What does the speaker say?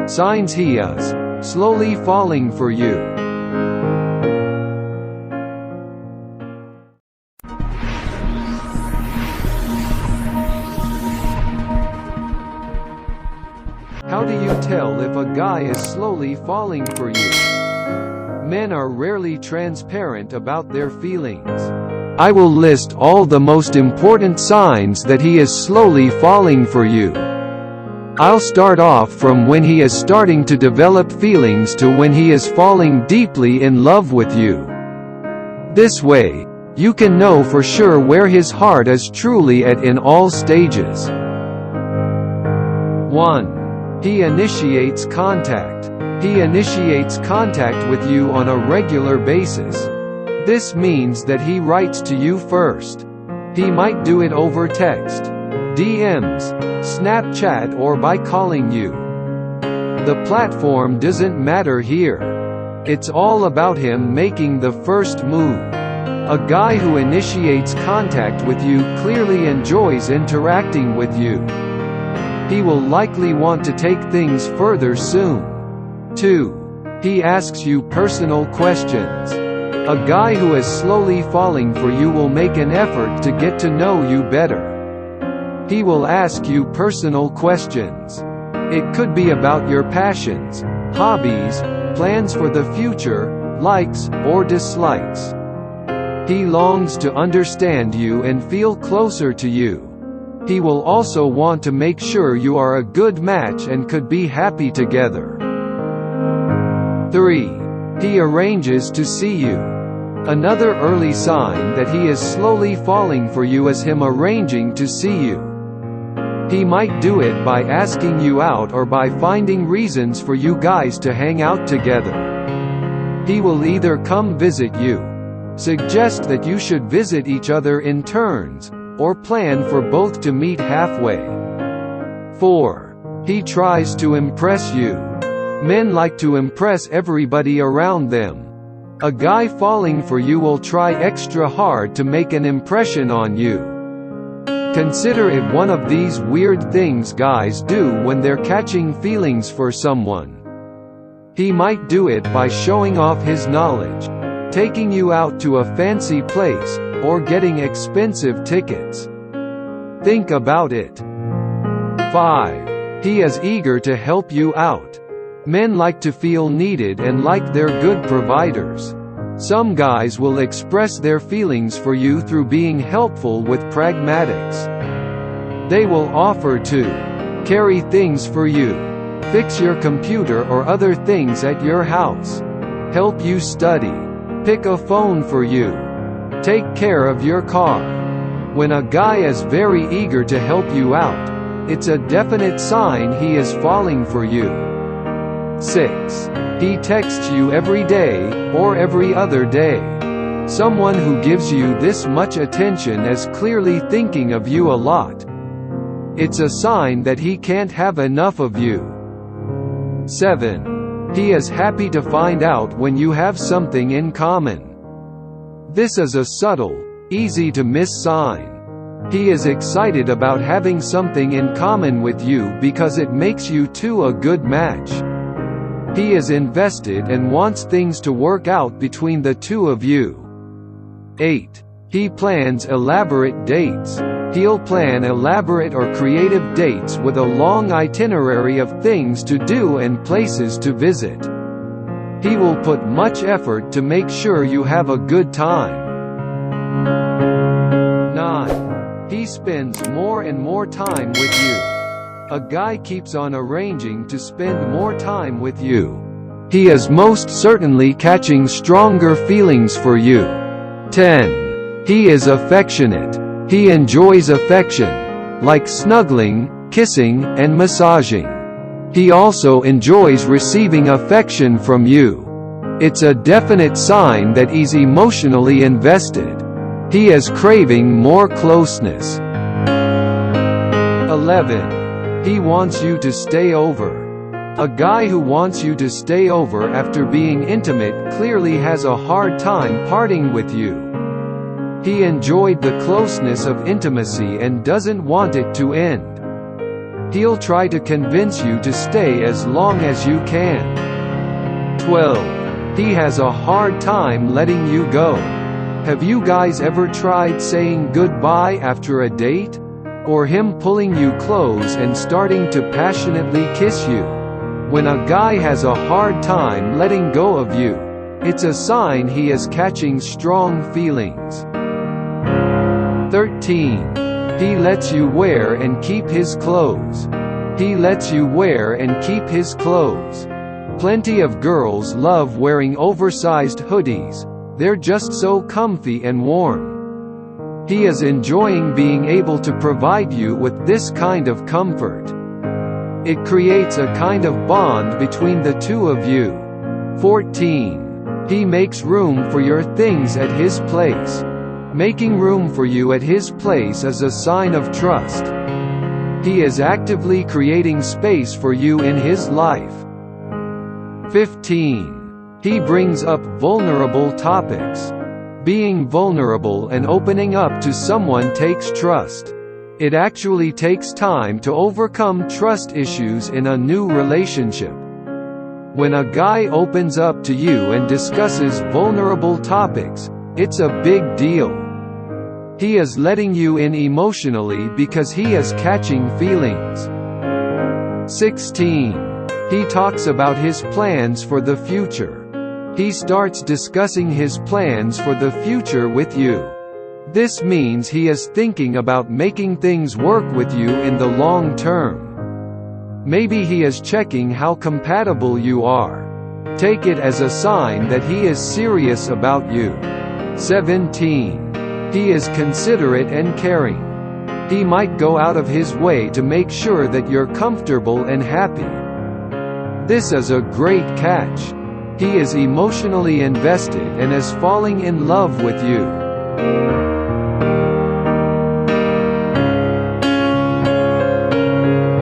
Signs he is slowly falling for you. How do you tell if a guy is slowly falling for you? Men are rarely transparent about their feelings. I will list all the most important signs that he is slowly falling for you. I'll start off from when he is starting to develop feelings to when he is falling deeply in love with you. This way, you can know for sure where his heart is truly at in all stages. 1. He initiates contact. He initiates contact with you on a regular basis. This means that he writes to you first. He might do it over text, DMs, Snapchat, or by calling you. The platform doesn't matter here. It's all about him making the first move. A guy who initiates contact with you clearly enjoys interacting with you. He will likely want to take things further soon. 2. He asks you personal questions. A guy who is slowly falling for you will make an effort to get to know you better. He will ask you personal questions. It could be about your passions, hobbies, plans for the future, likes or dislikes. He longs to understand you and feel closer to you. He will also want to make sure you are a good match and could be happy together. 3. He arranges to see you. Another early sign that he is slowly falling for you is him arranging to see you. He might do it by asking you out or by finding reasons for you guys to hang out together. He will either come visit you, suggest that you should visit each other in turns, or plan for both to meet halfway. 4. He tries to impress you. Men like to impress everybody around them. A guy falling for you will try extra hard to make an impression on you. Consider it one of these weird things guys do when they're catching feelings for someone. He might do it by showing off his knowledge, taking you out to a fancy place, or getting expensive tickets. Think about it. 5. He is eager to help you out. Men like to feel needed and like they're good providers. Some guys will express their feelings for you through being helpful with pragmatics. They will offer to carry things for you, fix your computer or other things at your house, help you study, pick a phone for you, take care of your car. When a guy is very eager to help you out, it's a definite sign he is falling for you. 6. He texts you every day, or every other day. Someone who gives you this much attention is clearly thinking of you a lot. It's a sign that he can't have enough of you. 7. He is happy to find out when you have something in common. This is a subtle, easy to miss sign. He is excited about having something in common with you because it makes you two a good match. He is invested and wants things to work out between the two of you. 8. He plans elaborate dates. He'll plan elaborate or creative dates with a long itinerary of things to do and places to visit. He will put much effort to make sure you have a good time. 9. He spends more and more time with you. A guy keeps on arranging to spend more time with you. He is most certainly catching stronger feelings for you. 10. He is affectionate. He enjoys affection, like snuggling, kissing, and massaging. He also enjoys receiving affection from you. It's a definite sign that he's emotionally invested. He is craving more closeness. 11. He wants you to stay over. A guy who wants you to stay over after being intimate clearly has a hard time parting with you. He enjoyed the closeness of intimacy and doesn't want it to end. He'll try to convince you to stay as long as you can. 12. He has a hard time letting you go. Have you guys ever tried saying goodbye after a date? Or him pulling you close and starting to passionately kiss you? When a guy has a hard time letting go of you, it's a sign he is catching strong feelings. 13. He lets you wear and keep his clothes. He lets you wear and keep his clothes. Plenty of girls love wearing oversized hoodies. They're just so comfy and warm. He is enjoying being able to provide you with this kind of comfort. It creates a kind of bond between the two of you. 14. He makes room for your things at his place. Making room for you at his place is a sign of trust. He is actively creating space for you in his life. 15. He brings up vulnerable topics. Being vulnerable and opening up to someone takes trust. It actually takes time to overcome trust issues in a new relationship. When a guy opens up to you and discusses vulnerable topics, it's a big deal. He is letting you in emotionally because he is catching feelings. 16. He talks about his plans for the future. He starts discussing his plans for the future with you. This means he is thinking about making things work with you in the long term. Maybe he is checking how compatible you are. Take it as a sign that he is serious about you. 17. He is considerate and caring. He might go out of his way to make sure that you're comfortable and happy. This is a great catch. He is emotionally invested and is falling in love with you.